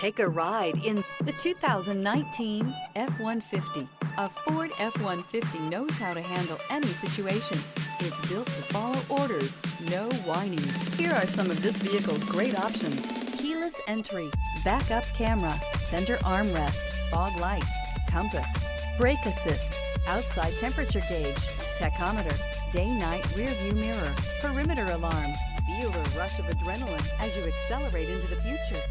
Take a ride in the 2019 F-150. A Ford F-150 knows how to handle any situation. It's built to follow orders, no whining. Here are some of this vehicle's great options: keyless entry, backup camera, center armrest, fog lights, compass, brake assist, outside temperature gauge, tachometer, day-night rear view mirror, perimeter alarm. Feel the rush of adrenaline as you accelerate into the future.